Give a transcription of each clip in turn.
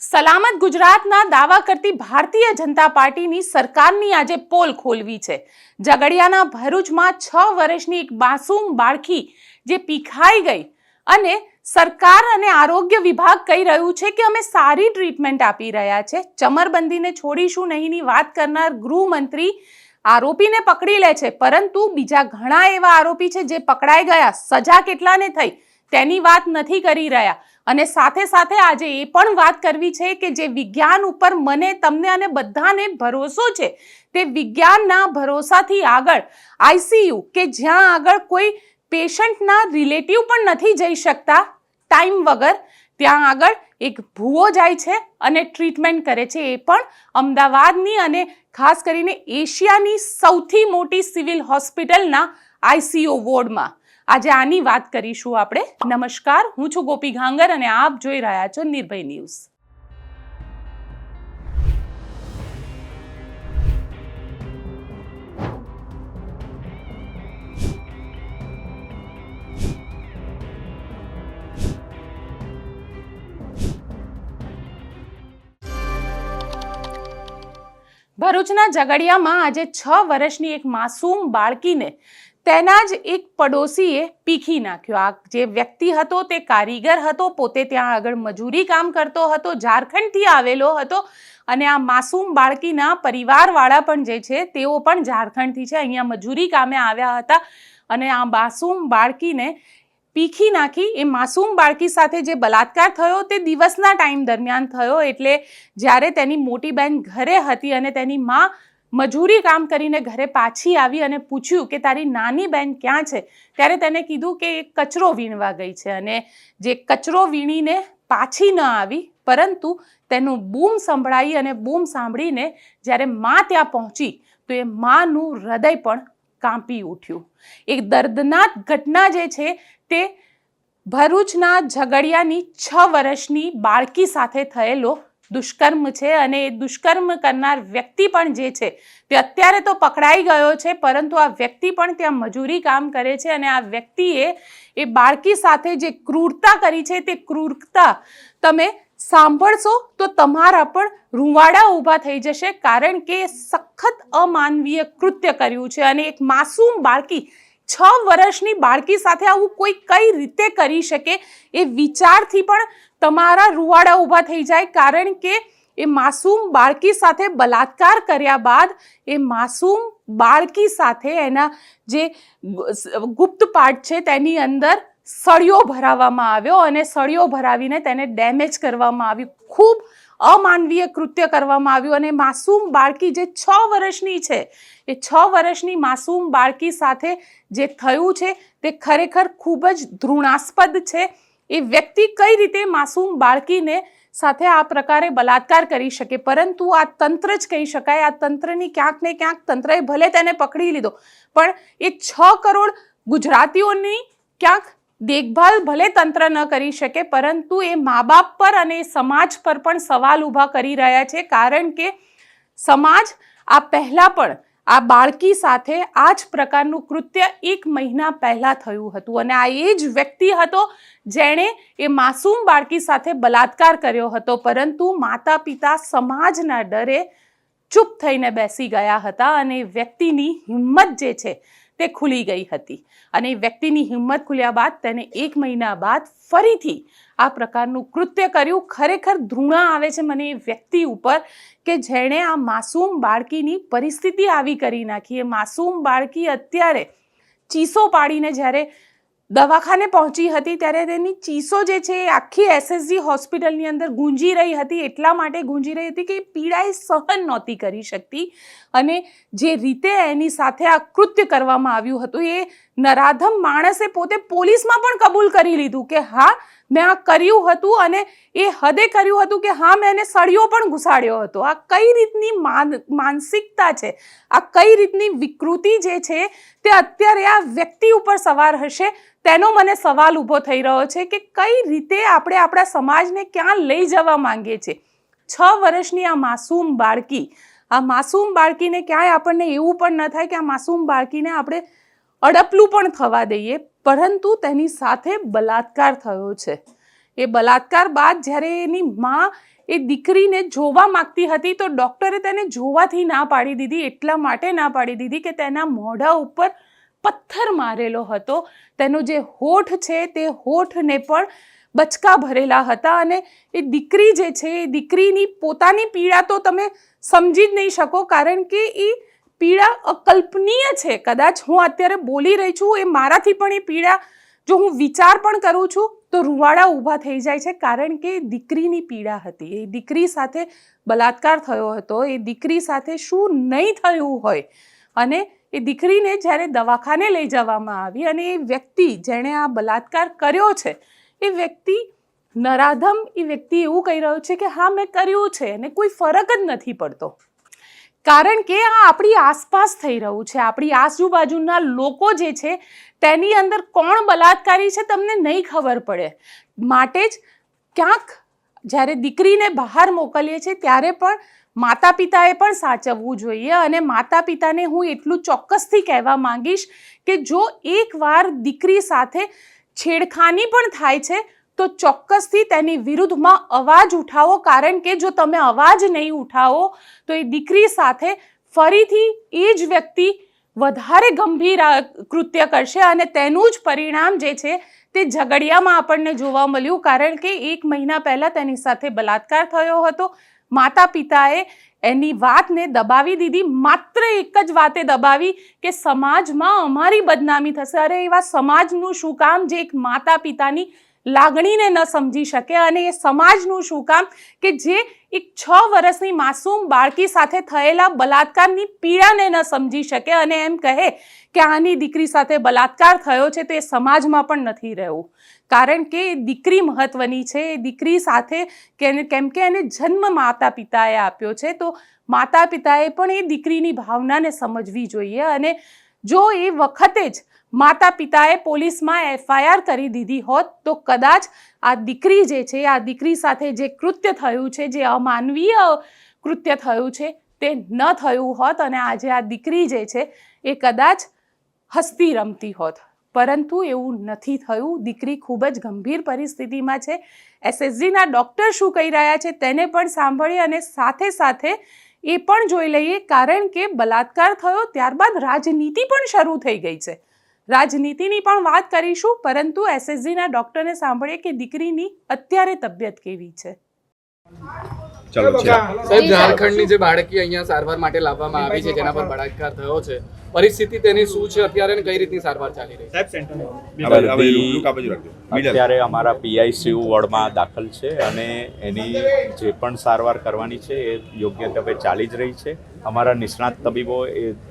સલામત ગુજરાતના દાવા કરતી ભારતીય જનતા પાર્ટીની સરકારની આજે પોલ ખોલવી છે। ઝઘડિયાના ભરૂચમાં 6 વર્ષની એક માસૂમ બાળકી જે પીખાઈ ગઈ અને સરકાર અને આરોગ્ય વિભાગ કહી રહ્યું છે કે અમે સારી ટ્રીટમેન્ટ આપી રહ્યા છે। ચમરબંધીને છોડીશું નહીંની વાત કરનાર ગૃહમંત્રી આરોપીને પકડી લે છે, પરંતુ બીજા ઘણા એવા આરોપી છે જે પકડાઈ ગયા, સજા કેટલાને થઈ તેની વાત નથી કરી રહ્યા। અને સાથે સાથે આજે એ પણ વાત કરવી છે કે જે વિજ્ઞાન ઉપર મને, તમને અને બધાને ભરોસો છે, તે વિજ્ઞાનના ભરોસાથી આગળ આઈસીયુ કે જ્યાં આગળ કોઈ પેશન્ટના રિલેટિવ પણ નથી જઈ શકતા ટાઈમ વગર, ત્યાં આગળ એક ભૂવો જાય છે અને ટ્રીટમેન્ટ કરે છે, એ પણ અમદાવાદની અને ખાસ કરીને એશિયાની સૌથી મોટી સિવિલ હોસ્પિટલના આઈસીયુ વોર્ડમાં। આજે આની વાત કરીશું આપણે। નમસ્કાર, હું છું ગોપી ઘાંગર અને આપ જોઈ રહ્યા છો નિર્ભય ન્યૂઝ। ભરૂચના ઝઘડિયામાં આજે 6 વર્ષની એક માસૂમ બાળકીને તેના જ એક પડોશીએ પીખી નાખ્યો। આ જે વ્યક્તિ હતો તે કારીગર હતો, પોતે ત્યાં આગળ મજૂરી કામ કરતો હતો, ઝારખંડથી આવેલો હતો અને આ માસૂમ બાળકીના પરિવારવાળા પણ જે છે તેઓ પણ ઝારખંડથી છે, અહીંયા મજૂરી કામે આવ્યા હતા અને આ માસૂમ બાળકીને પીખી નાખી। એ માસૂમ બાળકી સાથે જે બલાત્કાર થયો તે દિવસના ટાઈમ દરમિયાન થયો, એટલે જ્યારે તેની મોટી બહેન ઘરે હતી અને તેની માં મજૂરી કામ કરીને ઘરે પાછી આવી અને પૂછ્યું કે તારી નાની બહેન ક્યાં છે, ત્યારે તેને કીધું કે એ કચરો વીણવા ગઈ છે અને જે કચરો વીણીને પાછી ન આવી, પરંતુ તેનું બૂમ સંભળાઈ અને બૂમ સાંભળીને જ્યારે માં ત્યાં પહોંચી તો એ માનું હૃદય પણ કાંપી ઉઠ્યું। એક દર્દનાક ઘટના જે છે તે ભરૂચના ઝઘડિયાની 6 વર્ષની બાળકી સાથે થયેલો દુષ્કર્મ છે અને એ દુષ્કર્મ કરનાર વ્યક્તિ પણ જે છે તે અત્યારે તો પકડાઈ ગયો છે, પરંતુ આ વ્યક્તિ પણ ત્યાં મજૂરી કામ કરે છે અને આ વ્યક્તિએ એ બાળકી સાથે જે ક્રૂરતા કરી છે તે ક્રૂરતા તમે સાંભળશો તો તમારા પણ રૂંવાડા ઊભા થઈ જશે, કારણ કે સખત અમાનવીય કૃત્ય કર્યું છે અને એક માસૂમ બાળકી, 6 વર્ષની બાળકી સાથે આવું કોઈ કઈ રીતે કરી શકે એ વિચારથી પણ તમારા રૂવાડા ઊભા થઈ જાય, કારણ કે એ માસૂમ બાળકી સાથે બલાત્કાર કર્યા બાદ એ માસૂમ બાળકી સાથે એના જે ગુપ્ત પાર્ટ છે તેની અંદર સળિયો ભરાવવામાં આવ્યો અને સળિયો ભરાવીને તેને ડેમેજ કરવામાં આવ્યું। ખૂબ અમાનવીય કૃત્ય કરવામાં આવ્યું અને માસૂમ બાળકી જે 6 વર્ષની છે, એ 6 વર્ષની માસૂમ બાળકી સાથે જે થયું છે તે ખરેખર ખૂબ જ ઘૃણાસ્પદ છે। એ વ્યક્તિ કઈ રીતે માસૂમ બાળકીને સાથે આ પ્રકારે બલાત્કાર કરી શકે, પરંતુ આ તંત્ર જ કહી શકાય। આ તંત્રની ક્યાંક ને ક્યાંક તંત્રએ ભલે તેને પકડી લીધો, પણ એ 6 કરોડ ગુજરાતીઓની ક્યાંક દેખભાલ ભલે તંત્ર ન કરી શકે, પરંતુ એ મા બાપ પર અને સમાજ પર પણ સવાલ ઊભા કરી રહ્યા છે, કારણ કે સમાજ આ પહેલા પણ આ બાળકી સાથે આ જ પ્રકારનું કૃત્ય 1 મહિના પહેલા થયું હતું અને આ એ જ વ્યક્તિ હતો જેણે એ માસૂમ બાળકી સાથે બલાત્કાર કર્યો હતો, પરંતુ માતા પિતા સમાજના ડરે ચૂપ થઈને બેસી ગયા હતા અને વ્યક્તિની હિંમત જે છે તે ખુલી ગઈ હતી અને વ્યક્તિની હિંમત ખુલ્યા બાદ તેને 1 મહિના બાદ ફરીથી આ પ્રકારનું કૃત્ય કર્યું। ખરેખર ધૃણા આવે છે મને એ વ્યક્તિ ઉપર કે જેણે આ માસૂમ બાળકીની પરિસ્થિતિ આવી કરી નાખી। એ માસૂમ બાળકી અત્યારે ચીસો પાડીને જ્યારે દવાખાને પહોંચી હતી ત્યારે તેની ચીસો જે છે એ આખી એસએસજી હોસ્પિટલની અંદર ગુંજી રહી હતી, એટલા માટે ગુંજી રહી હતી કે એ પીડા એ સહન નહોતી કરી શકતી અને જે રીતે એની સાથે આ કૃત્ય કરવામાં આવ્યું હતું એ નરાધમ માણસે પોતે પોલીસમાં પણ કબૂલ કરી લીધું કે હા મેં આ કર્યું હતું અને એ હદે કર્યું હતું કે હા મેં એને સળિયો પણ ઘુસાડ્યો હતો। આ કઈ રીતની માનસિકતા છે, આ કઈ રીતની વિકૃતિ જે છે તે અત્યારે આ વ્યક્તિ ઉપર સવાર હશે તેનો મને સવાલ ઊભો થઈ રહ્યો છે કે કઈ રીતે આપણે આપણા સમાજને ક્યાં લઈ જવા માંગીએ છીએ। 6 વર્ષની આ માસૂમ બાળકીને ક્યાંય આપણને એવું પણ ન થાય કે આ માસૂમ બાળકીને આપણે અડપલું પણ થવા દઈએ, પરંતુ તેની સાથે બલાત્કાર થયો છે। એ બલાત્કાર બાદ જ્યારે એની માં એ દીકરીને જોવા માંગતી હતી તો ડૉક્ટરે તેને જોવાથી ના પાડી દીધી. એટલા માટે ના પાડી દીધી કે તેના મોઢા ઉપર પથ્થર મારેલો હતો. તેનો જે હોઠ છે તે હોઠને પણ બચકા ભરેલા હતા. અને એ દીકરી જે છે એ દીકરીની પોતાની પીડા તો તમે સમજી જ નહીં શકો, કારણ કે એ પીડા અકલ્પનીય છે. કદાચ હું અત્યારે બોલી રહી છું, એ મારાથી પણ એ પીડા જો હું વિચાર પણ કરું છું તો રૂવાડા ઊભા થઈ જાય છે, કારણ કે દીકરીની પીડા હતી. એ દીકરી સાથે બલાત્કાર થયો હતો. એ દીકરી સાથે શું નહીં થયું હોય. અને એ દીકરીને જ્યારે દવાખાને લઈ જવામાં આવી અને એ વ્યક્તિ જેણે આ બલાત્કાર કર્યો છે એ વ્યક્તિ નરાધમ, એ વ્યક્તિ એવું કહી રહ્યો છે કે હા મેં કર્યું છે અને કોઈ ફરક જ નથી પડતો, કારણ કે આ આપણી આસપાસ થઈ રહ્યું છે. આપણી આજુબાજુના લોકો જે છે તેની અંદર કોણ બલાત્કારી છે તમને નહીં ખબર પડે. માટે જ ક્યાંક જ્યારે દીકરીને બહાર મોકલીએ છીએ ત્યારે પણ માતા પિતાએ પણ સાચવવું જોઈએ. અને માતા પિતાને હું એટલું ચોક્કસથી કહેવા માંગીશ કે જો એકવાર દીકરી સાથે છેડખાની પણ થાય છે તો ચોક્કસથી તેની વિરુદ્ધમાં અવાજ ઉઠાવો, કારણ કે જો તમે અવાજ નહીં ઉઠાવો તો એ દીકરી સાથે ફરીથી એ જ વ્યક્તિ વધારે ગંભીર કૃત્ય કરશે અને તેનું જ પરિણામ જે છે તે ઝઘડિયામાં આપણને જોવા મળ્યું, કારણ કે 1 મહિના પહેલાં તેની સાથે બલાત્કાર થયો હતો. માતા પિતાએ એની વાતને દબાવી દીધી, માત્ર એક જ વાતે દબાવી કે સમાજમાં અમારી બદનામી થશે. અરે એવા સમાજનું શું કામ જે એક માતા પિતાની લાગણીને ન સમજી શકે, અને એ સમાજનું શું કામ કે જે એક 6 વર્ષની માસૂમ બાળકી સાથે થયેલા બલાત્કારની પીડાને ન સમજી શકે અને એમ કહે કે આની દીકરી સાથે બલાત્કાર થયો છે તો એ સમાજમાં પણ નથી રહેવું, કારણ કે દીકરી મહત્વની છે. એ દીકરી સાથે કેમ કે એને જન્મ માતા પિતાએ આપ્યો છે, તો માતા પિતાએ પણ એ દીકરીની ભાવનાને સમજવી જોઈએ. અને જો એ વખતે જ માતા પિતાએ પોલીસમાં FIR કરી દીધી હોત તો કદાચ આ દીકરી જે છે, આ દીકરી સાથે જે કૃત્ય થયું છે, જે અમાનવીય કૃત્ય થયું છે તે ન થયું હોત અને આજે આ દીકરી જે છે એ કદાચ હસતી રમતી હોત. પરંતુ એવું નથી થયું. દીકરી ખૂબ જ ગંભીર પરિસ્થિતિમાં છે. SSGના ડૉક્ટર શું કહી રહ્યા છે તેને પણ સાંભળીએ અને સાથે સાથે એ પણ જોઈ લઈએ, કારણ કે બલાત્કાર થયો ત્યારબાદ રાજનીતિ પણ શરૂ થઈ ગઈ છે. રાજનીતિની પણ વાત કરીશું, પરંતુ SSGના ડૉક્ટરને સાંભળીએ કે દીકરીની અત્યારે તબિયત કેવી છે. સાહેબ, ઝારખંડની જે બાળકી અહીંયા સારવાર માટે લાવવામાં આવી છે જેના પર બળાત્કાર થયો છે, પરિસ્થિતિ તેની શું છે અત્યારે અને કઈ રીતની સારવાર ચાલી રહી છે? અત્યારે અમારા PICU વોર્ડમાં દાખલ છે અને એની જે પણ સારવાર કરવાની છે એ યોગ્ય તબે ચાલી જ રહી છે. અમારા નિષ્ણાત તબીબો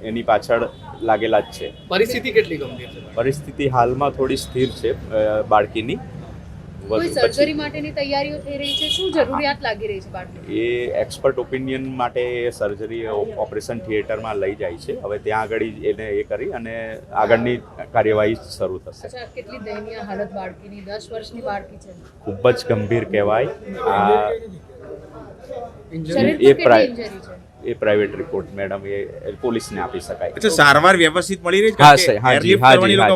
એની પાછળ લાગેલા જ છે. પરિસ્થિતિ કેટલી ગંભીર છે? પરિસ્થિતિ હાલમાં થોડી સ્થિર છે બાળકીની. કોઈ સર્જરી માટેની તૈયારીઓ થઈ રહી છે? શું જરૂરિયાત લાગી રહી છે બાળકીને? એ એક્સપર્ટ ઓપિનિયન માટે સર્જરી ઓપરેશન થિયેટરમાં લઈ જાય છે. હવે ત્યાં આગળ એને એ કરી અને આગળની કાર્યવાહી શરૂ થશે. અચ્છા, કેટલી દયનીય હાલત બાળકીની? 10 વર્ષની બાળકી છે. ખૂબ જ ગંભીર કહેવાય. શરીર પર કેટલી ઇન્જરી છે? એ પ્રાઇવેટ રિપોર્ટ મેડમ એ પોલીસને આપી શકાય. અચ્છા, સારવાર વ્યવસ્થિત મળી રહી છે?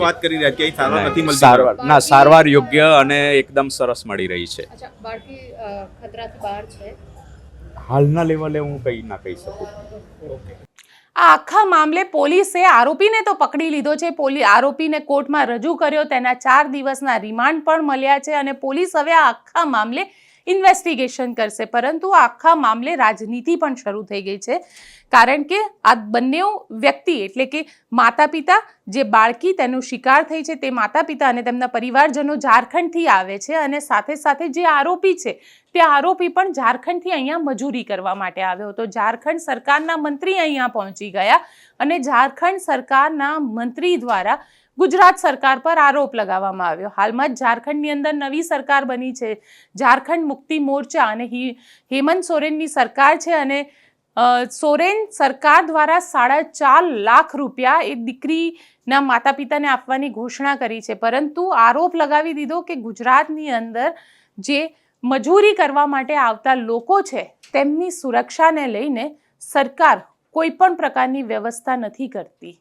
વાત કરી રહ્યા કે સારવાર નથી મળતી. સારવાર સારવાર યોગ્ય અને એકદમ સરસ મળી રહી છે. અચ્છા, બાળકી ખતરાથી બહાર છે? હાલના લેવલે હું કંઈ ના કહી શકું. આ આખા મામલે પોલીસે આરોપીને તો પકડી લીધો છે. આરોપીને કોર્ટમાં રજૂ કર્યો, તેના 4 દિવસના રિમાન્ડ પણ મળ્યા છે અને પોલીસ હવે આ આખા મામલે ઇન્વેસ્ટિગેશન કરશે. પરંતુ આખા મામલે રાજનીતિ પણ શરૂ થઈ ગઈ છે, કારણ કે આ બંને વ્યક્તિ એટલે કે માતા પિતા, જે બાળકી તેનો શિકાર થઈ છે તે માતા પિતા અને તેમના પરિવારજનો ઝારખંડથી આવે છે અને સાથે સાથે જે આરોપી છે તે આરોપી પણ ઝારખંડથી અહીંયા મજૂરી કરવા માટે આવ્યો હતો. ઝારખંડ સરકારના મંત્રી અહીંયા પહોંચી ગયા અને ઝારખંડ સરકારના મંત્રી દ્વારા ગુજરાત સરકાર પર આરોપ લગાવવામાં આવ્યો. હાલમાં જ ઝારખંડની અંદર નવી સરકાર બની છે, ઝારખંડ મુક્તિ મોરચા, અને હેમંત સોરેનની સરકાર છે અને સોરેન સરકાર દ્વારા 4.5 લાખ રૂપિયા એ દીકરીના માતા પિતાને આપવાની ઘોષણા કરી છે. પરંતુ આરોપ લગાવી દીધો કે ગુજરાતની અંદર જે મજૂરી કરવા માટે આવતા લોકો છે તેમની સુરક્ષાને લઈને સરકાર કોઈ પણ પ્રકારની વ્યવસ્થા નથી કરતી.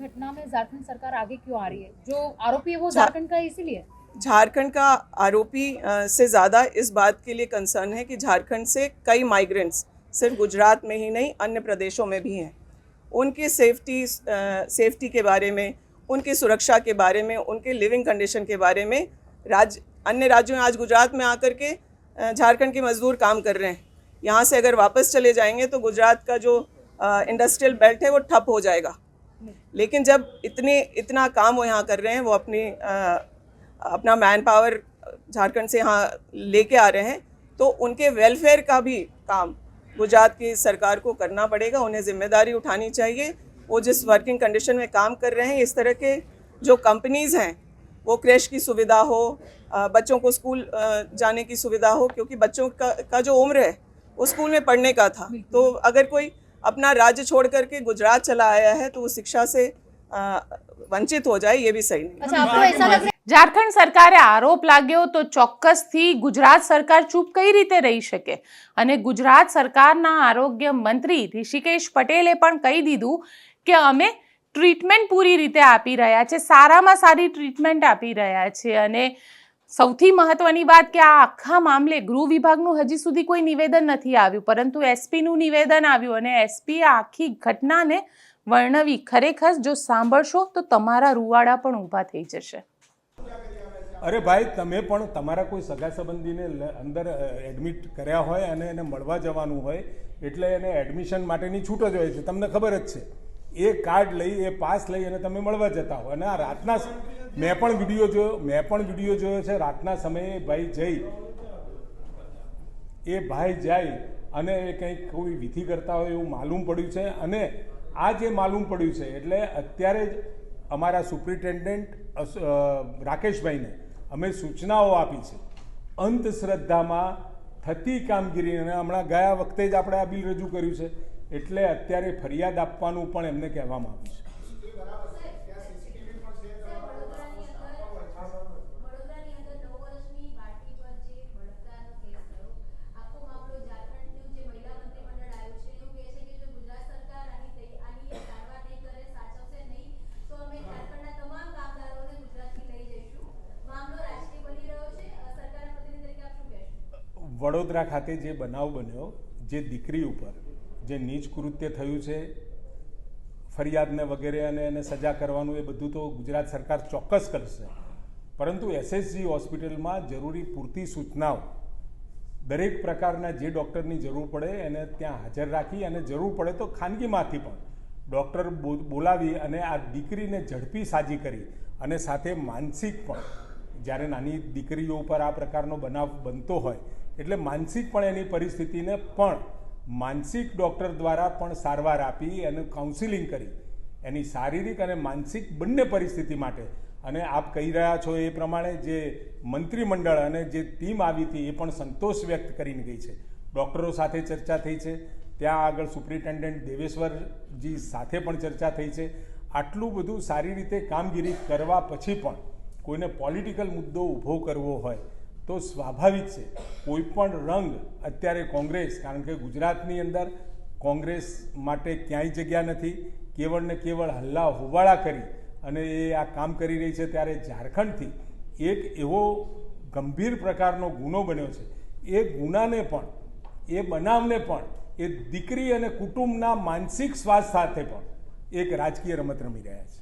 घटना में झारखंड सरकार आगे क्यों आ रही है? जो आरोपी है वो झारखंड का है, इसीलिए झारखंड का आरोपी से ज़्यादा इस बात के लिए कंसर्न है कि झारखंड से कई माइग्रेंट्स सिर्फ गुजरात में ही नहीं अन्य प्रदेशों में भी हैं। उनकी सेफ्टी के बारे में, उनकी सुरक्षा के बारे में, उनके लिविंग कंडीशन के बारे में अन्य राज्यों में आज गुजरात में आकर के झारखंड के मज़दूर काम कर रहे हैं। यहाँ से अगर वापस चले जाएंगे तो गुजरात का जो इंडस्ट्रियल बेल्ट है वो ठप हो जाएगा। लेकिन जब इतना काम वो यहाँ कर रहे हैं, वो अपना मैन पावर झारखंड से यहाँ लेके आ रहे हैं, तो उनके वेलफेयर का भी काम गुजरात की सरकार को करना पड़ेगा। उन्हें जिम्मेदारी उठानी चाहिए। वो जिस वर्किंग कंडीशन में काम कर रहे हैं, इस तरह के जो कंपनीज़ हैं, वो क्रैश की सुविधा हो, बच्चों को स्कूल जाने की सुविधा हो, क्योंकि बच्चों का जो उम्र है वो स्कूल में पढ़ने का था। तो अगर कोई अपना राज्य छोड़ करके गुजरात चला आया है तो वो शिक्षा से वंचित हो जाए, ये भी सही नहीं। अच्छा, आपको ऐसा लग रहा है ઝારખંડ સરકારે આરોપ લાગ્યો તો ચોક્કસથી ગુજરાત સરકાર ચૂપ કઈ રીતે રહી શકે? અને ગુજરાત સરકારના આરોગ્ય મંત્રી ઋષિકેશ પટેલે પણ કહી દીધું કે અમે ટ્રીટમેન્ટ પૂરી રીતે આપી રહ્યા છે, સારામાં સારી ટ્રીટમેન્ટ આપી રહ્યા છે। અને સૌથી મહત્વની વાત કે આ આખા મામલે ગૃહ વિભાગનું હજી સુધી કોઈ નિવેદન નથી આવ્યું, પરંતુ એસપીનું નિવેદન આવ્યું અને એસપીએ આખી ઘટનાને વર્ણવી। ખરેખર જો સાંભળશો તો તમારા રૂવાડા પણ ઊભા થઈ જશે। અરે ભાઈ, તમે પણ તમારા કોઈ સગા સંબંધીને અંદર એડમિટ કર્યા હોય અને એને મળવા જવાનું હોય એટલે એને એડમિશન માટેની છૂટ જ હોય છે, તમને ખબર જ છે। એ કાર્ડ લઈ, એ પાસ લઈ અને તમે મળવા જતા હો। અને આ રાતના મેં પણ વિડીયો જોયો છે। રાતના સમયે ભાઈ જાય અને કંઈક કોઈ વિધિ કરતા હોય એવું માલુમ પડ્યું છે। અને આ જે માલુમ પડ્યું છે એટલે અત્યારે જ અમારા સુપ્રિન્ટેન્ડન્ટ રાકેશભાઈને અમે સૂચનાઓ આપી છે અંધશ્રદ્ધામાં થતી કામગીરીને। હમણાં ગયા વખતે જ આપણે આ બિલ રજૂ કર્યું છે, એટલે અત્યારે ફરિયાદ આપવાનું પણ એમને કહેવામાં આવ્યું છે। વડોદરા ખાતે જે બનાવ બન્યો, જે દીકરી ઉપર જે નીચ કૃત્ય થયું છે, ફરિયાદને વગેરે અને એને સજા કરવાનું, એ બધું તો ગુજરાત સરકાર ચોક્કસ કરશે। પરંતુ એસએસજી હોસ્પિટલમાં જરૂરી પૂરતી સૂચનાઓ, દરેક પ્રકારના જે ડૉક્ટરની જરૂર પડે એને ત્યાં હાજર રાખી અને જરૂર પડે તો ખાનગીમાંથી પણ ડૉક્ટર બોલાવી અને આ દીકરીને ઝડપી સાજી કરી અને સાથે માનસિક પણ, જ્યારે નાની દીકરીઓ ઉપર આ પ્રકારનો બનાવ બનતો હોય એટલે માનસિક પણ એની પરિસ્થિતિને પણ માનસિક ડૉક્ટર દ્વારા પણ સારવાર આપી એનું કાઉન્સિલિંગ કરી એની શારીરિક અને માનસિક બંને પરિસ્થિતિ માટે। અને આપ કહી રહ્યા છો એ પ્રમાણે જે મંત્રીમંડળ અને જે ટીમ આવી હતી એ પણ સંતોષ વ્યક્ત કરીને ગઈ છે। ડૉક્ટરો સાથે ચર્ચા થઈ છે, ત્યાં આગળ સુપ્રિન્ટેન્ડન્ટ દેવેશ્વરજી સાથે પણ ચર્ચા થઈ છે। આટલું બધું સારી રીતે કામગીરી કરવા પછી પણ કોઈને પોલિટિકલ મુદ્દો ઊભો કરવો હોય તો સ્વાભાવિક છે કોઈ પણ રંગ અત્યારે કોંગ્રેસ, કારણ કે ગુજરાતની અંદર કોંગ્રેસ માટે ક્યાંય જગ્યા નથી, કેવળ ને કેવળ હલ્લા હોવાળા કરી અને એ આ કામ કરી રહી છે। ત્યારે ઝારખંડથી એક એવો ગંભીર પ્રકારનો ગુનો બન્યો છે, એ ગુનાને પણ, એ બનાવને પણ, એ દીકરી અને કુટુંબના માનસિક સ્વાસ્થ્ય સાથે પણ એક રાજકીય રમત રમી રહ્યા છે।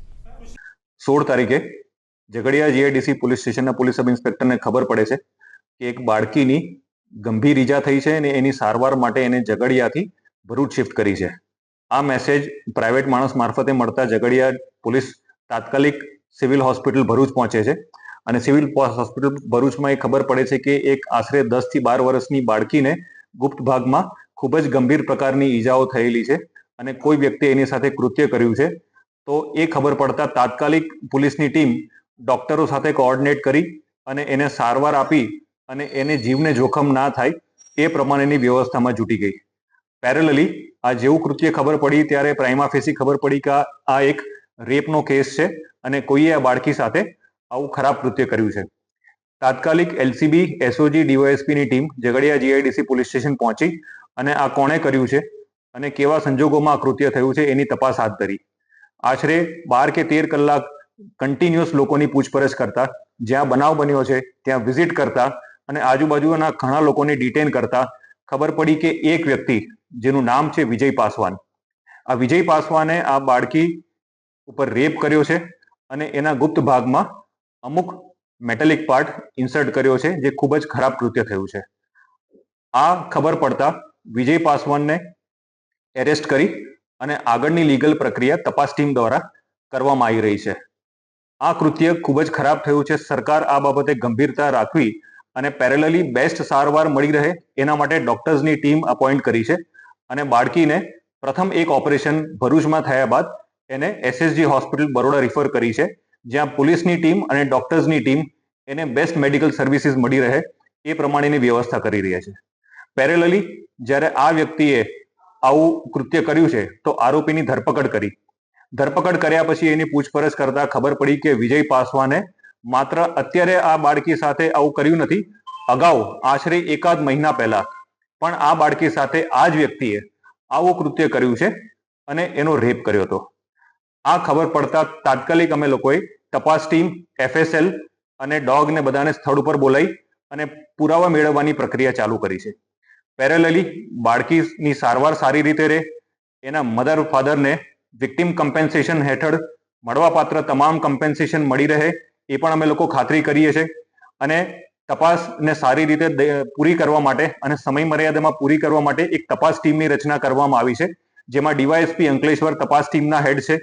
16 તારીખે ઝઘડિયા જીઆઈડીસી પોલીસ સ્ટેશનના પોલીસ સબ ઇન્સ્પેક્ટરને ખબર પડે છે કે એક બાળકીની ગંભીર ઈજા થઈ છે અને એની સારવાર માટે એને ઝઘડિયાથી ભરૂચ શિફ્ટ કરી છે। આ મેસેજ પ્રાઇવેટ માણસ મારફતે મળતા ઝઘડિયા પોલીસ તાત્કાલિક સિવિલ હોસ્પિટલ ભરૂચ પહોંચે છે અને સિવિલ હોસ્પિટલ ભરૂચમાં એ ખબર પડે છે કે એક આશરે 10 થી 12 વર્ષની બાળકીને ગુપ્ત ભાગમાં ખૂબ જ ગંભીર પ્રકારની ઈજાઓ થયેલી છે અને કોઈ વ્યક્તિએ એની સાથે કૃત્ય કર્યું છે। તો એ ખબર પડતા તાત્કાલિક પોલીસની ટીમ ડોક્ટરો સાથે કોઓર્ડિનેટ કરી અને એને સારવાર આપી અને એને જીવને જોખમ ના થાય એ પ્રમાણેની વ્યવસ્થામાં જૂટી ગઈ। પેરેલલી આ જેવું કૃત્ય ખબર પડી ત્યારે પ્રાઇમા ફેસી ખબર પડી કે આ એક રેપનો કેસ છે અને કોઈએ આ બાળકી સાથે આવું ખરાબ કૃત્ય કર્યું છે। તાત્કાલિક એલસીબી, એસઓજી, ડીવાયએસપીની team Jhagadia GIDC police station પહોંચી અને આ કોણે કર્યું છે અને કેવા સંજોગોમાં આ કૃત્ય થયું છે એની તપાસ હાથ ધરી। આશરે 12 કે 13 કલાક કન્ટિન્યુઅસ લોકોની પૂછપરછ કરતા જ્યાં બનાવ બન્યો છે ત્યાં વિઝિટ કરતા અને આજુબાજુના ઘણા લોકોને ડિટેન કરતા ખબર પડી કે એક વ્યક્તિ જેનું નામ છે વિજય પાસવાન, આ વિજય પાસવાને આ બાળકી ઉપર રેપ કર્યો છે અને એના ગુપ્ત ભાગમાં અમુક મેટેલિક પાર્ટ ઇન્સર્ટ કર્યો છે, જે ખૂબ જ ખરાબ કૃત્ય થયું છે. આ ખબર પડતા વિજય પાસવાનને એરેસ્ટ કરી અને આગળની લીગલ પ્રક્રિયા તપાસ ટીમ દ્વારા કરવામાં આવી રહી છે. આ કૃત્ય ખૂબ જ ખરાબ થયું છે. સરકાર આ બાબતે ગંભીરતા રાખવી અને પેરેલલી બેસ્ટ સારવાર મળી રહે એના માટે ડોક્ટર્સની ટીમ અપોઇન્ટ કરી છે અને બાળકીને પ્રથમ એક ઓપરેશન ભરૂચમાં થયા બાદ એને SSG હોસ્પિટલ બરોડા રિફર કરી છે, જ્યાં પોલીસની ટીમ અને ડોક્ટર્સની ટીમ એને બેસ્ટ મેડિકલ સર્વિસીસ મળી રહે એ પ્રમાણેની વ્યવસ્થા કરી રહ્યા છે. પેરેલલી જ્યારે આ વ્યક્તિએ આવું કૃત્ય કર્યું છે તો આરોપીની ધરપકડ કરી. ધરપકડ કર્યા પછી એની પૂછપરછ કરતા ખબર પડી કે વિજય પાસવાને માત્ર અત્યારે આ બાળકી સાથે આવું કર્યું નથી, અગાઉ આશરે એકાદ મહિના પહેલા પણ આ બાળકી સાથે આ જ વ્યક્તિએ આવું કૃત્ય કર્યું છે અને એનો રેપ કર્યો હતો. આ ખબર પડતા તાત્કાલિક અમે લોકોએ તપાસ ટીમ, FSL અને ડોગને બધાને સ્થળ ઉપર બોલાવી અને પુરાવા મેળવવાની પ્રક્રિયા ચાલુ કરી છે. પેરેલલી બાળકીની સારવાર સારી રીતે રહે, એના મધર ફાધરને વિક્ટિમ કમ્પેન્સેશન હેઠળ મળવાપાત્ર તમામ કમ્પેન્સેશન મળી રહે એ પણ અમે લોકો ખાતરી કરીએ છીએ અને તપાસને સારી રીતે પૂરી કરવા માટે અને સમય મર્યાદામાં પૂરી કરવા માટે એક તપાસ ટીમની રચના કરવામાં આવી છે, જેમાં DYSP અંકલેશ્વર તપાસ ટીમના હેડ છે,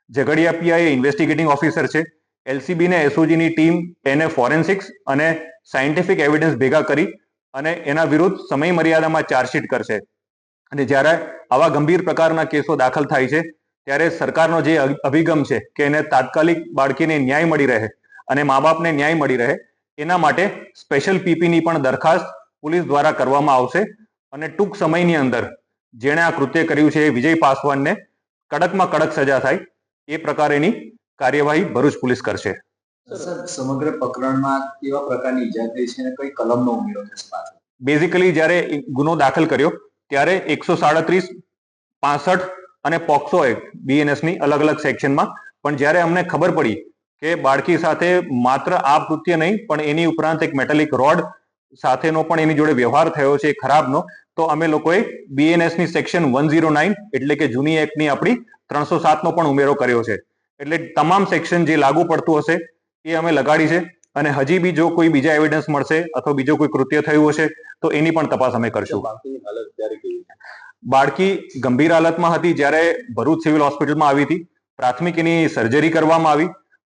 ઝઘડિયા PI ઇન્વેસ્ટિગેટિંગ ઓફિસર છે, LCB ને SOG ની ટીમ એને ફોરેન્સિક્સ અને સાયન્ટિફિક એવિડન્સ ભેગા કરી અને એના વિરુદ્ધ સમય મર્યાદામાં ચાર્જશીટ કરશે. અને જ્યારે આવા ગંભીર પ્રકારના કેસો દાખલ થાય છે ત્યારે સરકારનો જે અભિગમ છે કે એને તાત્કાલિક બાળકીને ન્યાય મળી રહે અને મા બાપને ન્યાય મળી રહે એના માટે સ્પેશિયલ PPની પણ દરખાસ્ત પોલીસ દ્વારા કરવામાં આવશે અને ટૂંક સમયની અંદર જેણે આ કૃત્ય કર્યું છે એ વિજય પાસવાનને કડકમાં કડક સજા થાય એ પ્રકારેની કાર્યવાહી ભરૂચ પોલીસ કરશે. સર, સમગ્ર પ્રકરણમાં કેવા પ્રકારની ઈજા થઈ છે અને કઈ કલમનો ઉમેરો થશે પાછળ? બેઝિકલી જ્યારે ગુનો દાખલ કર્યો ત્યારે 137, 65 અને પોક્સો એક્ટ BNSની અલગ અલગ સેક્શનમાં, પણ જ્યારે અમને ખબર પડી કે બાળકી સાથે માત્ર આ કૃત્ય નહીં પણ એની ઉપરાંત એક મેટાલિક રોડ સાથેનો પણ એની જોડે વ્યવહાર થયો છે ખરાબનો, તો અમે લોકોએ BNSની સેક્શન 109 એટલે કે જૂની એક્ટની આપણી 307નો પણ ઉમેરો કર્યો છે. એટલે તમામ સેક્શન જે લાગુ પડતું હશે એ અમે લગાડી છે અને હજી બી જો કોઈ બીજા એવિડન્સ મળશે અથવા બીજો કોઈ કૃત્ય થયું હશે તો એની પણ તપાસ અમે કરશું. બાળકી ગંભીર હાલતમાં હતી જ્યારે ભરૂચ સિવિલ હોસ્પિટલમાં આવી હતી. પ્રાથમિક એની સર્જરી કરવામાં આવી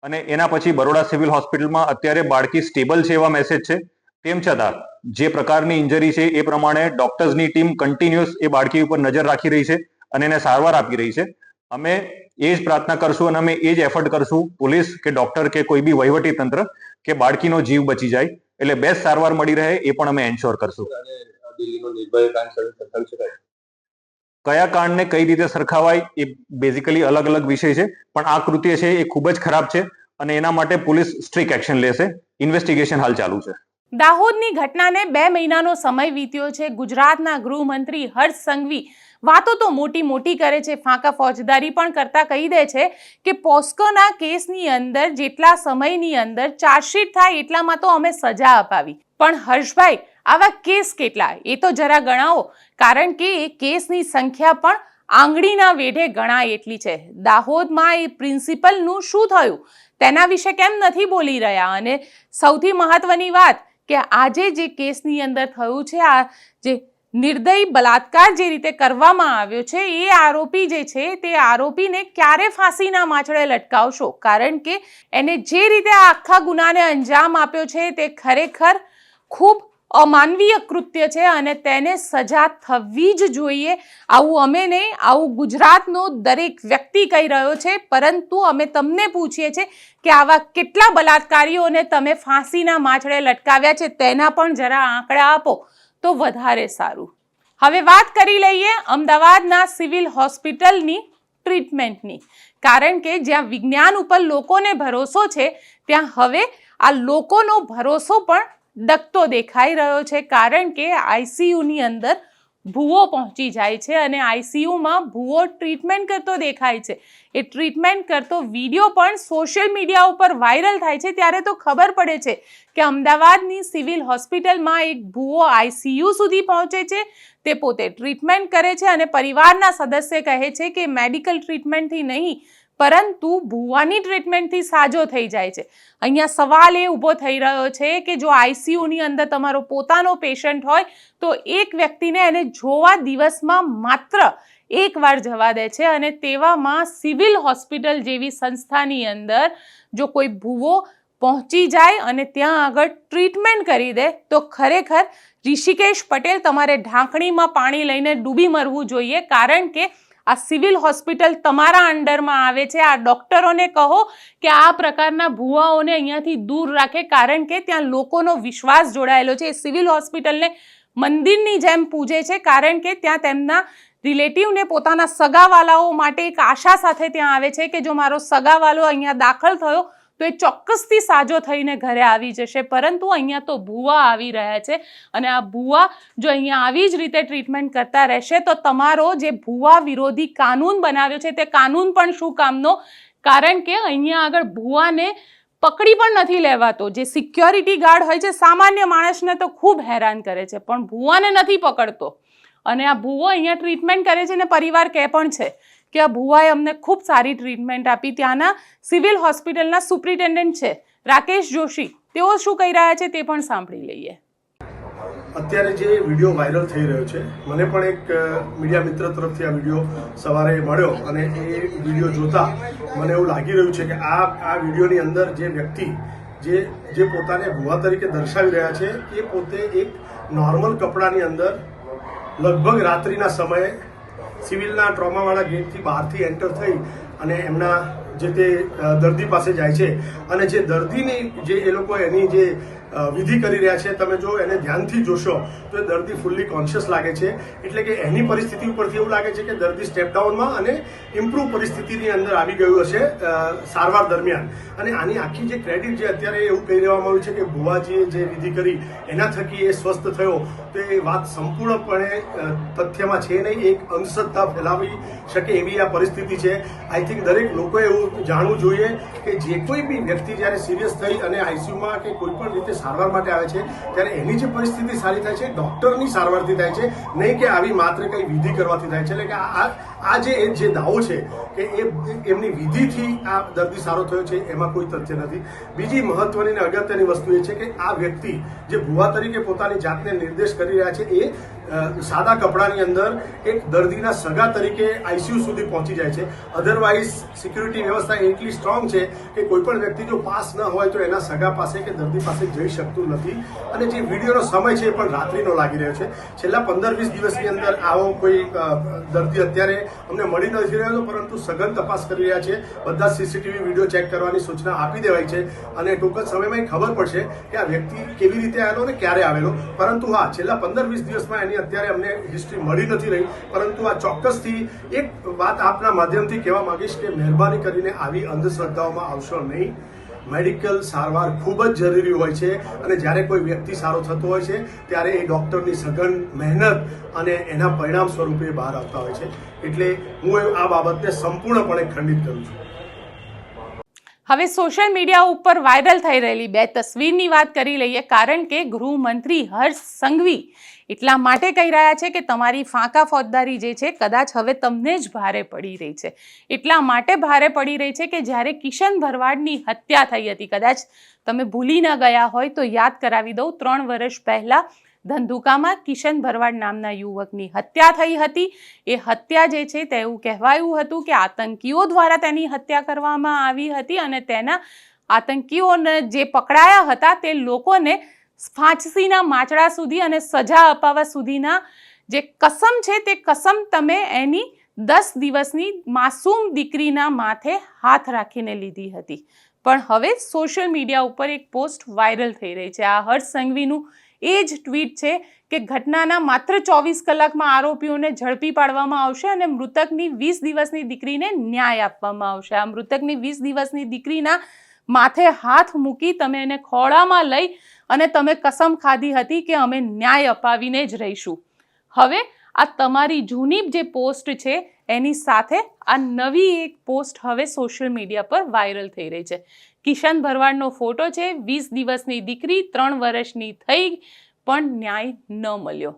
અને એના પછી બરોડા સિવિલ હોસ્પિટલમાં અત્યારે બાળકી સ્ટેબલ છે એવા મેસેજ છે. તેમ છતાં જે પ્રકારની ઇન્જરી છે એ પ્રમાણે ડોક્ટર્સની ટીમ કન્ટિન્યુઅસ એ બાળકી ઉપર નજર રાખી રહી છે અને એને સારવાર આપી રહી છે. અમે એ જ પ્રાર્થના કરશું અને અમે એ જ એફર્ટ કરશું, પોલીસ કે ડોક્ટર કે કોઈ બી વહીવટી તંત્ર, કે બાળકીનો જીવ બચી જાય એટલે બેસ્ટ સારવાર મળી રહે એ પણ અમે એન્શ્યોર કરશું. કયા કાંડને કઈ રીતે સરખાવાય એ બેઝિકલી અલગ અલગ વિષય છે, પણ આ કૃત્ય છે એ ખૂબ જ ખરાબ છે અને એના માટે પોલીસ સ્ટ્રિક્ટ એક્શન લેશે. ઇન્વેસ્ટિગેશન હાલ ચાલુ છે. દાહોદની ઘટનાને 2 મહિનાનો સમય વીત્યો છે. ગુજરાતના ગૃહમંત્રી હર્ષ સંઘવી વાતો તો મોટી કરે છે, ફાંકા ફોજદારી પણ કરતા કહી દે છે કે પોસ્કોના કેસની અંદર જેટલા સમયની અંદર ચાર્જશીટ થાય એટલામાં તો અમે સજા અપાવી. પણ હર્ષભાઈ, આવા કેસ કેટલા એ તો જરા ગણાવો, કારણ કે એ કેસની સંખ્યા પણ આંગળીના વેઢે ગણાય એટલી છે. દાહોદમાં એ પ્રિન્સિપલનું શું થયું તેના વિશે કેમ નથી બોલી રહ્યા? અને સૌથી મહત્વની વાત કે આજે જે કેસની અંદર થયું છે, આ જે નિર્દયી બલાત્કાર જે રીતે કરવામાં આવ્યો છે, એ આરોપી જે છે તે આરોપીને ક્યારે ફાંસીના માછડે લટકાવશો? કારણ કે એને જે રીતે આ આખા ગુનાને અંજામ આપ્યો છે તે ખરેખર ખૂબ અમાનવીય કૃત્ય છે અને તેને સજા થવી જ જોઈએ. આવું અમે નહીં, આવું ગુજરાતનો દરેક વ્યક્તિ કહી રહ્યો છે, પરંતુ અમે તમને પૂછીએ છીએ કે આવા કેટલા બલાત્કારીઓને તમે ફાંસીના માછડે લટકાવ્યા છે તેના પણ જરા આંકડા આપો તો વધારે સારું. હવે વાત કરી લઈએ અમદાવાદના સિવિલ હોસ્પિટલની ટ્રીટમેન્ટની, કારણ કે જ્યાં વિજ્ઞાન ઉપર લોકોને ભરોસો છે ત્યાં હવે આ લોકોનો ભરોસો પણ ડગતો દેખાઈ રહ્યો છે, કારણ કે ICUની અંદર ભૂવો પહોંચી જાય છે અને આઈસીયુમાં ભૂવો ટ્રીટમેન્ટ કરતો દેખાય છે. એ ટ્રીટમેન્ટ કરતો વિડીયો પણ સોશિયલ મીડિયા ઉપર વાયરલ થાય છે. ત્યારે તો ખબર પડે છે કે અમદાવાદની સિવિલ હોસ્પિટલમાં એક ભૂવો આઈસીયુ સુધી પહોંચે છે. તે પોતે ટ્રીટમેન્ટ કરે છે અને પરિવારના સદસ્ય કહે છે કે મેડિકલ ટ્રીટમેન્ટથી નહીં પરંતુ ભૂવાની ટ્રીટમેન્ટથી સાજો થઈ જાય છે. અહીંયા સવાલ એ ઊભો થઈ રહ્યો છે કે જો આઈસીયુની અંદર તમારો પોતાનો પેશન્ટ હોય તો એક વ્યક્તિને એને જોવા દિવસમાં માત્ર એકવાર જવા દે છે અને તેવામાં સિવિલ હોસ્પિટલ જેવી સંસ્થાની અંદર જો કોઈ ભૂવો પહોંચી જાય અને ત્યાં આગળ ટ્રીટમેન્ટ કરી દે તો ખરેખર ઋષિકેશ પટેલ તમારે ઢાંકણીમાં પાણી લઈને ડૂબી મરવું જોઈએ. કારણ કે આ સિવિલ હોસ્પિટલ તમારા અંડરમાં આવે છે. આ ડૉક્ટરોને કહો કે આ પ્રકારના ભૂવાઓને અહીંયાથી દૂર રાખે, કારણ કે ત્યાં લોકોનો વિશ્વાસ જોડાયેલો છે. એ સિવિલ હોસ્પિટલને મંદિરની જેમ પૂજે છે, કારણ કે ત્યાં તેમના રિલેટિવને પોતાના સગાવાલાઓ માટે એક આશા સાથે ત્યાં આવે છે કે જો મારો સગાવાલો અહીંયા દાખલ થયો તો એ ચોક્કસથી સાજો થઈને ઘરે આવી જશે. પરંતુ અહીંયા તો ભૂવા આવી રહ્યા છે અને આ ભૂવા જો અહીંયા આવી જ રીતે ટ્રીટમેન્ટ કરતા રહેશે તો તમારો જે ભૂવા વિરોધી કાનૂન બનાવ્યો છે તે કાનૂન પણ શું કામનો? કારણ કે અહીંયા આગળ ભૂવાને પકડી પણ નથી લેવાતો. જે સિક્યોરિટી ગાર્ડ હોય છે સામાન્ય માણસને તો ખૂબ હેરાન કરે છે પણ ભૂવાને નથી પકડતો. અને આ ભૂવો અહીંયા ટ્રીટમેન્ટ કરે છે અને પરિવાર કહે પણ છે કે આ ભૂવાએ અમને ખૂબ સારી ટ્રીટમેન્ટ આપી. ત્યાંના સિવિલ હોસ્પિટલના સુપ્રિન્ટેન્ડન્ટ છે રાકેશ જોશી, તેઓ શું કહી રહ્યા છે તે પણ સાંભળી લઈએ. અત્યારે જે વિડીયો વાયરલ થઈ રહ્યો છે, મને પણ એક મીડિયા મિત્ર તરફથી આ વિડીયો સવારે મળ્યો અને એ વિડીયો જોતા મને એવું લાગી રહ્યું છે કે આ વિડીયોની અંદર જે વ્યક્તિ જે પોતાને ભૂવા તરીકે દર્શાવી રહ્યા છે એ પોતે એક નોર્મલ કપડાની અંદર લગભગ રાત્રિના સમયે સિવિલના ટ્રોમાવાળા ગેટથી બહારથી એન્ટર થઈ અને એમના જે તે દર્દી પાસે જાય છે અને જે દર્દીની જે એ લોકો એની જે વિધિ કરી રહ્યા છે તમે જો એને ધ્યાનથી જોશો તો એ દર્દી ફૂલ્લી કોન્શિયસ લાગે છે. એટલે કે એની પરિસ્થિતિ ઉપરથી એવું લાગે છે કે દર્દી સ્ટેપ ડાઉનમાં અને ઇમ્પ્રૂવ પરિસ્થિતિની અંદર આવી ગયું હશે સારવાર દરમિયાન. અને આની આખી જે ક્રેડિટ જે અત્યારે એવું કહી દેવામાં આવ્યું છે કે ભુવાજીએ જે વિધિ કરી એના થકી એ સ્વસ્થ થયો, તો એ વાત સંપૂર્ણપણે તથ્યમાં છે નહીં. એક અંધશ્રદ્ધા ફેલાવી શકે એવી આ પરિસ્થિતિ છે. આઈ થિંક દરેક લોકોએ એવું જાણવું જોઈએ કે જે કોઈ બી વ્યક્તિ જ્યારે સિરિયસ થઈ અને આઈસીયુમાં કે કોઈ પણ રીતે સારવાર માટે આવે છે ત્યારે એની જે પરિસ્થિતિ સારી થાય છે ડોક્ટરની સારવારથી થાય છે, નહીં કે આવી માત્ર કઈ વિધિ કરવાથી થાય છે. એટલે કે આ જે દાવો છે કે એમની વિધિથી આ દર્દી સારો થયો છે એમાં કોઈ તથ્ય નથી. બીજી મહત્વની અને અગત્યની વસ્તુ એ છે કે આ વ્યક્તિ જે ભુવા તરીકે પોતાની જાતને નિર્દેશ કરી રહ્યા છે એ સાદા કપડાની અંદર એક દર્દીના સગા તરીકે આઈસીયુ સુધી પહોંચી જાય છે. અધરવાઇઝ સિક્યુરિટી વ્યવસ્થા એટલી સ્ટ્રોંગ છે કે કોઈ પણ વ્યક્તિ જો પાસ ન હોય તો એના સગા પાસે કે દર્દી પાસે જઈ શકતું નથી. અને જે વિડીયોનો સમય છે એ પણ રાત્રિનો લાગી રહ્યો છે. છેલ્લા 15-20 દિવસની અંદર આવો કોઈ દર્દી અત્યારે અમને મળી નથી રહ્યો, પરંતુ સઘન તપાસ કરી રહ્યા છે. બધા સીસીટીવી વિડીયો ચેક કરવાની સૂચના આપી દેવાય છે અને ટૂંક જ સમયમાં ખબર પડશે કે આ વ્યક્તિ કેવી રીતે આવેલો અને ક્યારે આવેલો. પરંતુ હા, છેલ્લા 15-20 દિવસમાં એની અત્યારે અમને હિસ્ટ્રી મળી નથી રહી. પરંતુ આ ચોક્કસથી એક વાત આપના માધ્યમથી કહેવા માંગીશ કે મહેરબાની કરીને આવી અંધશ્રદ્ધાઓમાં આવશો નહીં. મેડિકલ સારવાર ખૂબ જ જરૂરી હોય છે અને જ્યારે કોઈ વ્યક્તિ સારો થતો હોય છે ત્યારે એ ડૉક્ટરની સઘન મહેનત અને એના પરિણામ સ્વરૂપે બહાર આવતા હોય છે. એટલે હું આ બાબતને સંપૂર્ણપણે ખંડિત કરું છું. હવે સોશિયલ મીડિયા ઉપર વાયરલ થઈ રહેલી બે તસવીરની વાત કરી લઈએ. કારણ કે ગૃહમંત્રી હર્ષ સંઘવી એટલા માટે કહી રહ્યા છે કે તમારી ફાંકા ફોજદારી જે છે કદાચ હવે તમને જ ભારે પડી રહી છે. એટલા માટે ભારે પડી રહી છે કે જ્યારે કિશન ભરવાડની હત્યા થઈ હતી, કદાચ તમે ભૂલી ન ગયા હોય તો યાદ કરાવી દઉં, 3 વર્ષ પહેલા ધંધુકામાં કિશન ભરવાડ નામના યુવકની હત્યા થઈ હતી. એ હત્યા જે છે તેવું કહેવાયું હતું કે આતંકીઓ દ્વારા તેની હત્યા કરવામાં આવી હતી અને તેના આતંકીઓને જે પકડાયા હતા તે લોકોને ફાંસીના માચડા સુધી અને સજા અપાવવા સુધીના જે કસમ છે તે કસમ તમે એની 10 દિવસની માસૂમ દીકરીના માથે હાથ રાખીને લીધી હતી. પણ હવે સોશિયલ મીડિયા ઉપર એક પોસ્ટ વાયરલ થઈ રહી છે. આ હર્ષ સંઘવીનું એ જ ટ્વીટ છે કે ઘટનાના માત્ર 24 કલાકમાં આરોપીઓને ઝડપી પાડવામાં આવશે અને મૃતકની 20 દિવસની દીકરીને ન્યાય આપવામાં આવશે. આ મૃતકની 20 દિવસની દીકરીના માથે હાથ મૂકી તમે એને ખોળામાં લઈ અને તમે કસમ ખાધી હતી કે અમે ન્યાય અપાવીને જ રહીશું. હવે આ તમારી જૂની જે પોસ્ટ છે એની સાથે આ નવી એક પોસ્ટ હવે સોશિયલ મીડિયા પર વાયરલ થઈ રહી છે. કિશન ભરવાડનો ફોટો છે, 20 દિવસની દીકરી 3 વર્ષની થઈ પણ ન્યાય ન મળ્યો.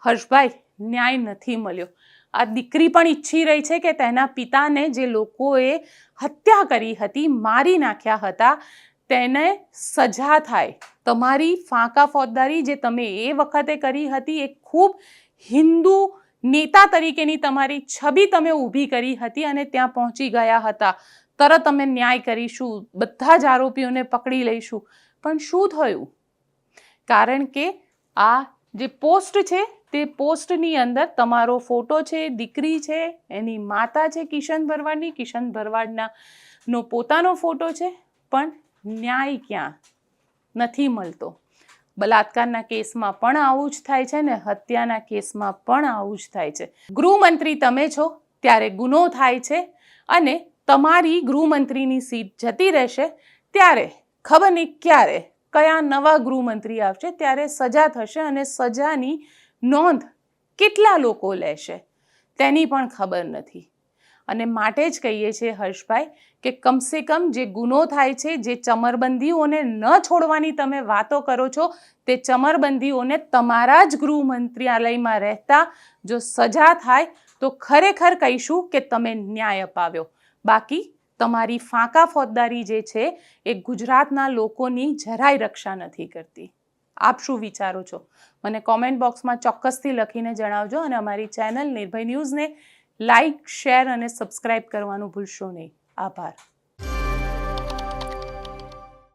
હર્ષભાઈ, ન્યાય નથી મળ્યો. આ દીકરી પણ ઈચ્છી રહી છે કે તેના પિતાને જે લોકોએ હત્યા કરી હતી, મારી નાખ્યા હતા, તેને સજા થાય. તમારી ફાંકા ફોજદારી જે તમે એ વખતે કરી હતી, એ ખૂબ હિન્દુ નેતા તરીકેની તમારી છબી તમે ઊભી કરી હતી અને ત્યાં પહોંચી ગયા હતા. તરત અમે ન્યાય કરીશું, બધા જ આરોપીઓને પકડી લઈશું. પણ શું થયું? કારણ કે આ જે પોસ્ટ છે તે પોસ્ટની અંદર તમારો ફોટો છે, દીકરી છે, એની માતા છે કિશન ભરવાડની, કિશન ભરવાડનો પોતાનો ફોટો છે, પણ ન્યાય ક્યાં? નથી મળતો. બલાત્કારના કેસમાં પણ આવું જ થાય છે ને હત્યાના કેસમાં પણ આવું જ થાય છે. ગૃહમંત્રી તમે છો ત્યારે ગુનો થાય છે અને તમારી ગૃહમંત્રીની સીટ જતી રહેશે ત્યારે ખબર નહીં ક્યારે કયા નવા ગૃહમંત્રી આવશે ત્યારે સજા થશે અને સજાની નોંધ કેટલા લોકો લેશે તેની પણ ખબર નથી. અને માટે જ કહીએ છીએ હર્ષભાઈ કે કમસે કમ જે ગુનો થાય છે, જે ચમરબંધીઓને ન છોડવાની તમે વાતો કરો છો, તે ચમરબંધીઓને તમારા જ ગૃહ મંત્રાલયમાં રહેતા જો સજા થાય તો ખરેખર કહીશું કે તમે ન્યાય અપાવ્યો. બાકી તમારી ફાંકા ફોજદારી જે છે એ ગુજરાતના લોકોની જરાય રક્ષા નથી કરતી. આપ શું વિચારો છો? મને કોમેન્ટ બોક્સમાં ચોક્કસથી લખીને જણાવજો અને અમારી ચેનલ નિર્ભય ન્યૂઝને લાઇક, શેર અને સબસ્ક્રાઇબ કરવાનું ભૂલશો નહીં. આભાર.